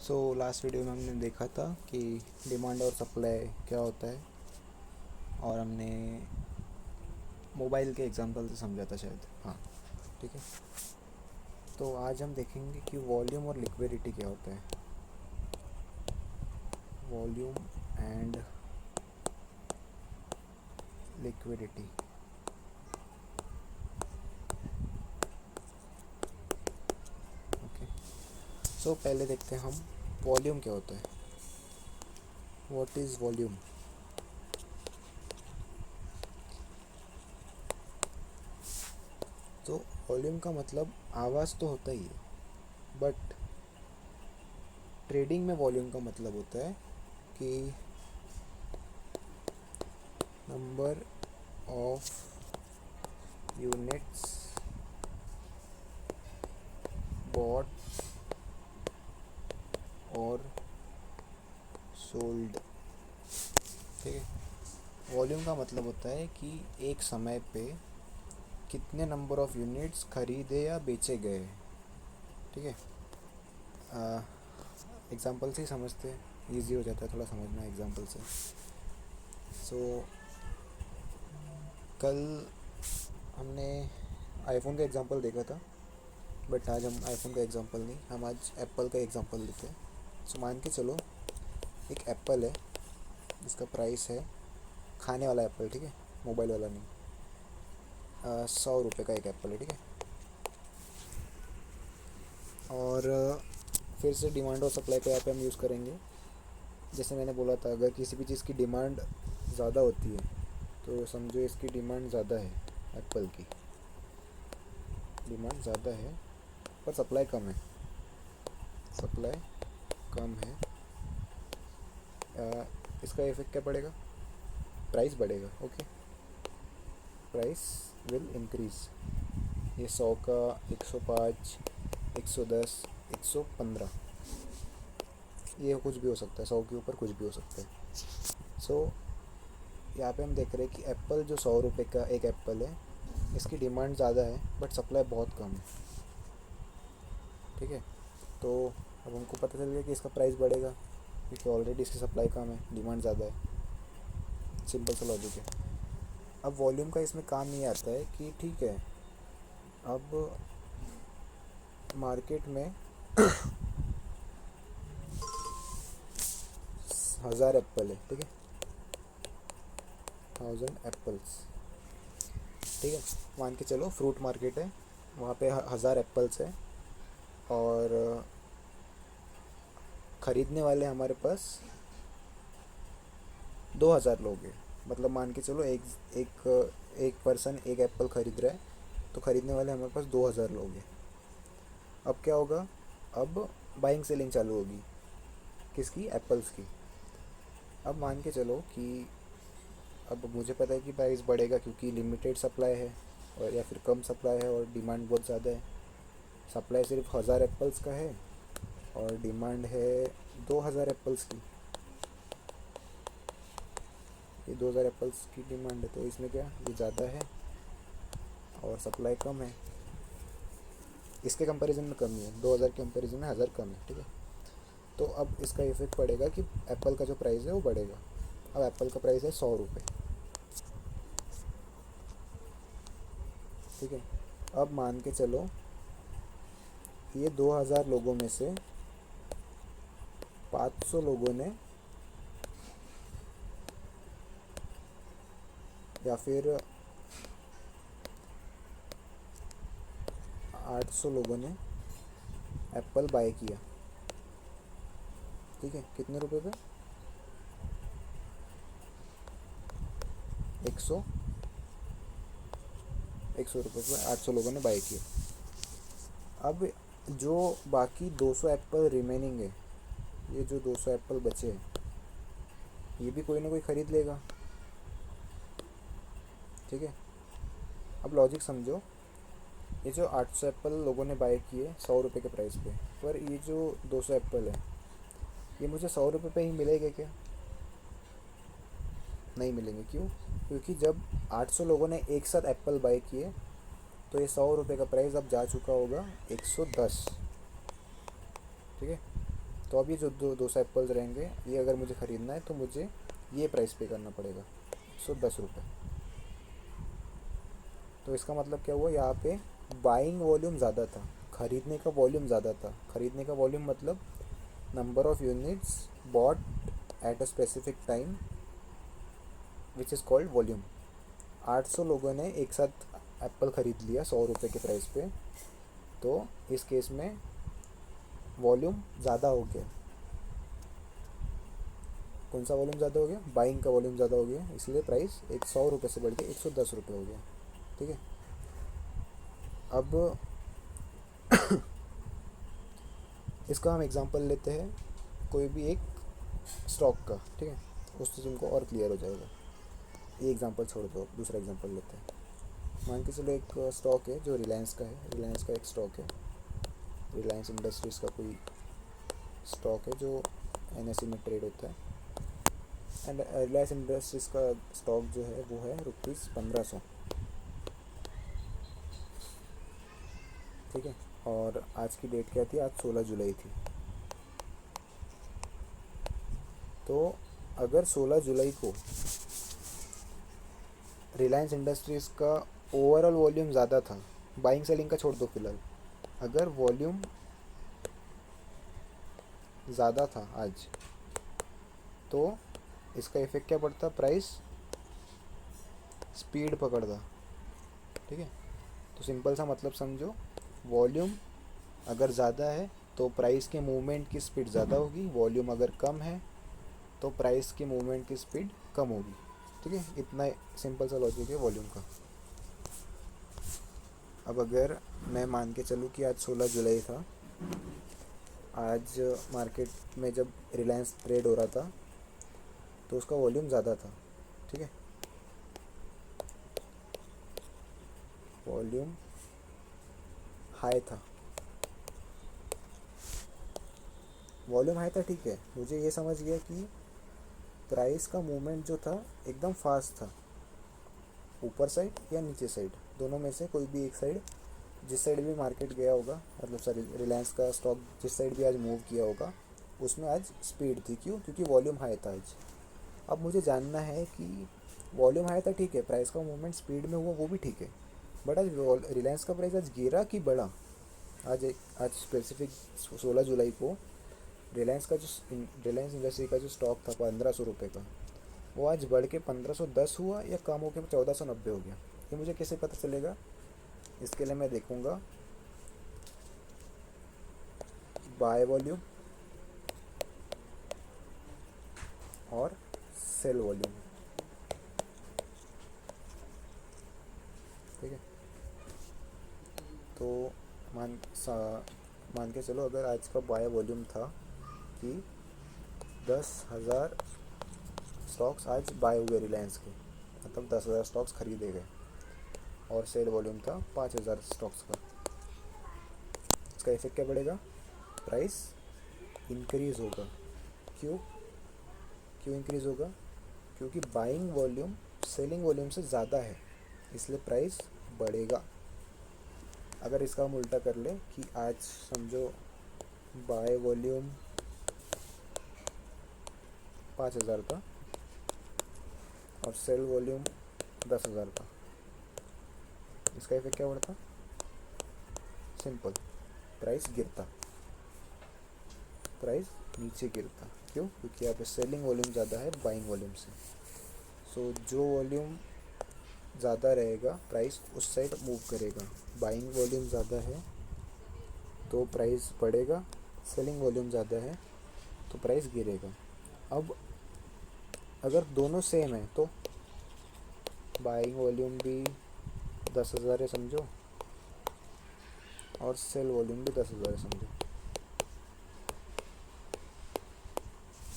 Last video में हमने देखा था कि डिमांड और सप्लाई क्या होता है, और हमने मोबाइल के एग्जांपल से समझा था शायद। हाँ, ठीक है। तो आज हम देखेंगे कि वॉल्यूम और लिक्विडिटी क्या होता है। Volume and liquidity. ओके, पहले देखते हैं हम वॉल्यूम क्या होता है। What is volume? तो वॉल्यूम का मतलब आवाज़ तो होता ही है, बट ट्रेडिंग में वॉल्यूम का मतलब होता है कि नंबर ऑफ यूनिट्स बॉट और सोल्ड। ठीक है। वॉल्यूम का मतलब होता है कि एक समय पे कितने नंबर ऑफ यूनिट्स खरीदे या बेचे गए। ठीक है। एग्जांपल से ही समझते हैं, ईजी हो जाता है थोड़ा समझना एग्जांपल से। कल हमने आईफोन का एग्जांपल देखा था, बट आज हम आईफोन का एग्जांपल नहीं, हम आज एप्पल का एग्जांपल लेते हैं। मान के चलो एक एप्पल है जिसका प्राइस है, खाने वाला एप्पल, ठीक है, मोबाइल वाला नहीं, 100 रुपये का एक एप्पल है, ठीक है। और फिर से डिमांड और सप्लाई को यहाँ पे हम यूज़ करेंगे। जैसे मैंने बोला था, अगर किसी भी चीज़ की डिमांड ज़्यादा होती है तो समझो इसकी डिमांड ज़्यादा है, एप्पल की डिमांड ज़्यादा है पर सप्लाई कम है। सप्लाई कम है, इसका इफेक्ट क्या पड़ेगा? प्राइस बढ़ेगा। Okay, price will increase. ये 100 का 105, 110, 115, ये कुछ भी हो सकता है, 100 के ऊपर कुछ भी हो सकता है। यहाँ पे हम देख रहे हैं कि एप्पल जो 100 रुपये का एक एप्पल है, इसकी डिमांड ज़्यादा है बट सप्लाई बहुत कम है। ठीक है। तो अब हमको पता चल गया कि इसका प्राइस बढ़ेगा क्योंकि ऑलरेडी इसकी सप्लाई कम है, डिमांड ज़्यादा है। सिंपल सा लॉजिक है। अब वॉल्यूम का इसमें काम ये आता है कि ठीक है, अब मार्केट में 1000 एप्पल है, ठीक है, 1000 एप्पल्स, ठीक है। मान के चलो फ्रूट मार्केट है, वहाँ पे 1000 एप्पल्स है और ख़रीदने वाले हमारे पास 2000 लोग हैं। मतलब मान के चलो एक एक एक पर्सन एक एप्पल ख़रीद रहा है, तो ख़रीदने वाले हमारे पास 2000 लोग हैं। अब क्या होगा? अब बाइंग सेलिंग चालू होगी। किसकी? एप्पल्स की। अब मान के चलो कि अब मुझे पता है कि प्राइस बढ़ेगा क्योंकि लिमिटेड सप्लाई है, और या फिर कम सप्लाई है और डिमांड बहुत ज़्यादा है। सप्लाई सिर्फ 1000 एप्पल्स का है और डिमांड है 2000 एप्पल्स की। ये 2000 एप्पल्स की डिमांड है, तो इसमें क्या, ये ज़्यादा है और सप्लाई कम है। इसके कंपैरिजन में कम ही है, 2000 के कंपैरिजन में 1000 कम है, ठीक है। तो अब इसका इफेक्ट पड़ेगा कि एप्पल का जो प्राइस है वो बढ़ेगा। अब एप्पल का प्राइस है 100 रुपये, ठीक है। अब मान के चलो ये 2000 लोगों में से 500 लोगों ने, या फिर 800 लोगों ने एप्पल बाय किया, ठीक है। कितने रुपए पे? 100 रुपये पे 800 लोगों ने बाय किया। अब जो बाकी 200 एप्पल रिमेनिंग है, ये जो 200 एप्पल बचे हैं, ये भी कोई ना कोई ख़रीद लेगा, ठीक है। अब लॉजिक समझो, ये जो 800 एप्पल लोगों ने बाय किए 100 रुपये के प्राइस पे, पर ये जो 200 एप्पल है ये मुझे 100 रुपये पे ही मिलेगा क्या? नहीं मिलेंगे। क्यों? क्योंकि जब 800 लोगों ने एक साथ एप्पल बाय किए तो ये 100 रुपये का प्राइस अब जा चुका होगा 110, ठीक है। तो अब ये जो 200 एप्पल्स रहेंगे, ये अगर मुझे ख़रीदना है तो मुझे ये प्राइस पे करना पड़ेगा, 110 रुपये। तो इसका मतलब क्या हुआ, यहाँ पे बाइंग वॉल्यूम ज़्यादा था, ख़रीदने का वॉल्यूम ज़्यादा था। ख़रीदने का वॉल्यूम मतलब number of units bought at a specific time which is called volume. 800 लोगों ने एक साथ एप्पल ख़रीद लिया 100 रुपये के प्राइस पे, तो इस केस में वॉल्यूम ज़्यादा हो गया। कौन सा वॉल्यूम ज़्यादा हो गया, बाइंग का वॉल्यूम ज़्यादा हो गया, इसलिए प्राइस 100 रुपये से बढ़ के 110 रुपये हो गया। ठीक है, अब इसका हम एग्जांपल लेते हैं कोई भी एक स्टॉक का। ठीक है, उससे तुमको और क्लियर हो जाएगा। ये एग्जांपल छोड़ दो, दूसरा एग्जांपल लेते हैं। मान के चलो एक स्टॉक है जो रिलायंस का है, रिलायंस का एक स्टॉक है, रिलायंस इंडस्ट्रीज़ का कोई स्टॉक है जो NSE में ट्रेड होता है। एंड रिलायंस इंडस्ट्रीज़ का स्टॉक जो है वो है ₹1500। ठीक है, और आज की डेट क्या थी, आज 16 जुलाई थी। तो अगर 16 जुलाई को रिलायंस इंडस्ट्रीज़ का ओवरऑल वॉल्यूम ज़्यादा था, बाइंग सेलिंग का छोड़ दो फिलहाल, अगर वॉल्यूम ज़्यादा था आज, तो इसका इफ़ेक्ट क्या पड़ता, प्राइस स्पीड पकड़ता। ठीक है, तो सिंपल सा मतलब समझो, वॉल्यूम अगर ज़्यादा है तो प्राइस के मूवमेंट की स्पीड ज़्यादा होगी, वॉल्यूम अगर कम है तो प्राइस की मूवमेंट की स्पीड कम होगी। ठीक है, इतना सिंपल सा लॉजिक है वॉल्यूम का। अब अगर मैं मान के चलूँ कि आज 16 जुलाई था, आज मार्केट में जब रिलायंस ट्रेड हो रहा था तो उसका वॉल्यूम ज़्यादा था। ठीक है, वॉल्यूम हाई था, वॉल्यूम हाई था। ठीक है, मुझे ये समझ गया कि प्राइस का मूवमेंट जो था एकदम फास्ट था, ऊपर साइड या नीचे साइड, दोनों में से कोई भी एक साइड, जिस साइड भी मार्केट गया होगा, मतलब सॉरी रिलायंस का स्टॉक जिस साइड भी आज मूव किया होगा उसमें आज स्पीड थी। क्यों, क्योंकि वॉल्यूम हाई था आज। अब मुझे जानना है कि वॉल्यूम हाई था, ठीक है, प्राइस का मूवमेंट स्पीड में हुआ वो भी ठीक है, बट आज रिलायंस का प्राइस आज गिरा कि बढ़ा। आज स्पेसिफिक 16 जुलाई को रिलायंस का जो रिलायंस इंडस्ट्री का जो स्टॉक था 1500 रुपये का, वो आज बढ़ के 1510 हुआ या कम हो के 1490 हो गया। ये मुझे कैसे पता चलेगा, इसके लिए मैं देखूँगा बाय वॉल्यूम और सेल वॉल्यूम। ठीक है, तो मान के चलो अगर आज का बाय वॉल्यूम था कि 10,000 स्टॉक्स आज बाय हुए रिलायंस के, मतलब 10,000 स्टॉक्स खरीदे गए, और सेल वॉल्यूम था 5,000 स्टॉक्स का। इसका इफेक्ट क्या पड़ेगा, प्राइस इंक्रीज़ होगा। क्यों क्यों इंक्रीज़ होगा, क्योंकि बाइंग वॉल्यूम सेलिंग वॉल्यूम से ज़्यादा है, इसलिए प्राइस बढ़ेगा। अगर इसका हम उल्टा कर ले कि आज समझो बाय वॉल्यूम 5,000 था और सेल वॉल्यूम 10,000 था, इसका इफेक्ट क्या पड़ता, सिंपल, प्राइस गिरता, प्राइस नीचे गिरता। क्यों, क्योंकि यहाँ पे सेलिंग वॉल्यूम ज़्यादा है बाइंग वॉल्यूम से। सो जो वॉल्यूम ज़्यादा रहेगा प्राइस उस साइड मूव करेगा। बाइंग वॉल्यूम ज़्यादा है तो प्राइस बढ़ेगा, सेलिंग वॉल्यूम ज़्यादा है तो प्राइस गिरेगा। अब अगर दोनों सेम है तो बाइंग वॉल्यूम भी 10,000 है समझो, और सेल वॉल्यूम भी 10,000 है समझो,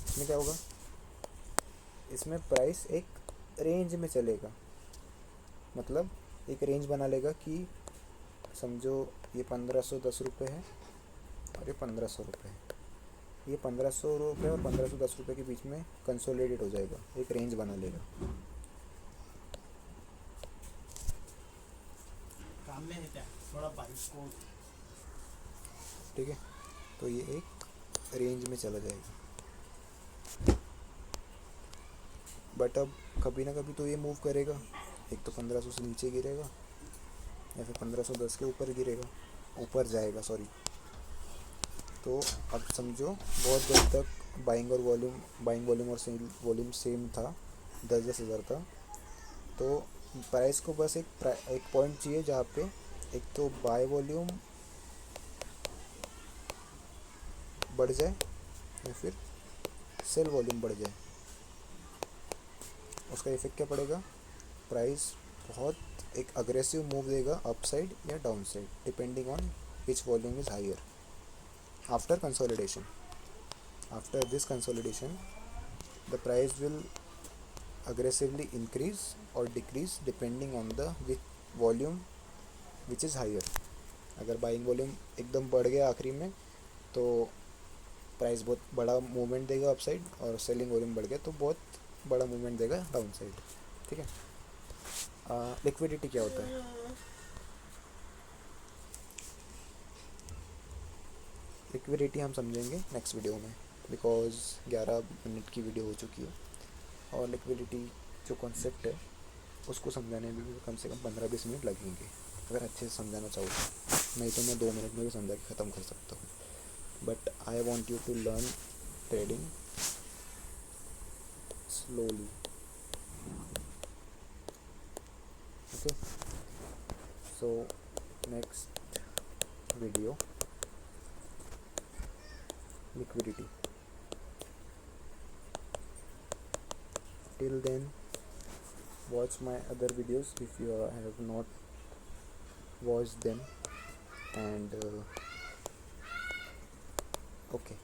इसमें क्या होगा, इसमें प्राइस एक रेंज में चलेगा। मतलब एक रेंज बना लेगा कि समझो ये 1510 रुपये है और ये 1500 रुपये है, ये 1500 रुपये और 1510 रुपये के बीच में कंसोलिडेट हो जाएगा, एक रेंज बना लेगा। काम में है क्या थोड़ा बारिश को। ठीक है, तो ये एक रेंज में चला जाएगा। बट अब कभी ना कभी तो ये मूव करेगा, एक तो 1500 से नीचे गिरेगा या फिर 1510 के ऊपर गिरेगा, ऊपर जाएगा सॉरी। तो अब समझो बहुत देर तक बाइंग वॉल्यूम और सेल वॉल्यूम सेम था, 10-10 हज़ार था। तो प्राइस को बस एक पॉइंट चाहिए जहाँ पे एक तो बाय वॉल्यूम बढ़ जाए या फिर सेल वॉल्यूम बढ़ जाए। उसका इफेक्ट क्या पड़ेगा, प्राइस बहुत एक अग्रेसिव मूव देगा अपसाइड या down side depending on which volume is higher after consolidation. After this consolidation the price will aggressively increase or decrease depending on the volume which is higher। अगर buying volume एकदम बढ़ गया आखिरी में तो price बहुत बड़ा मूवमेंट देगा अपसाइड, और सेलिंग वॉल्यूम बढ़ गया तो बहुत बड़ा मूवमेंट देगा डाउन साइड। ठीक है। लिक्विडिटी क्या होता है, लिक्विडिटी हम समझेंगे नेक्स्ट वीडियो में, बिकॉज 11 मिनट की वीडियो हो चुकी है और लिक्विडिटी जो कॉन्सेप्ट है उसको समझाने में भी कम से कम 15-20 मिनट लगेंगे अगर अच्छे से समझाना चाहो तो। नहीं तो मैं 2 मिनट में भी समझा के ख़त्म कर सकता हूँ। But I want you to learn trading slowly. Okay, so next video liquidity. Till then, watch my other videos if you have not watched them, and okay.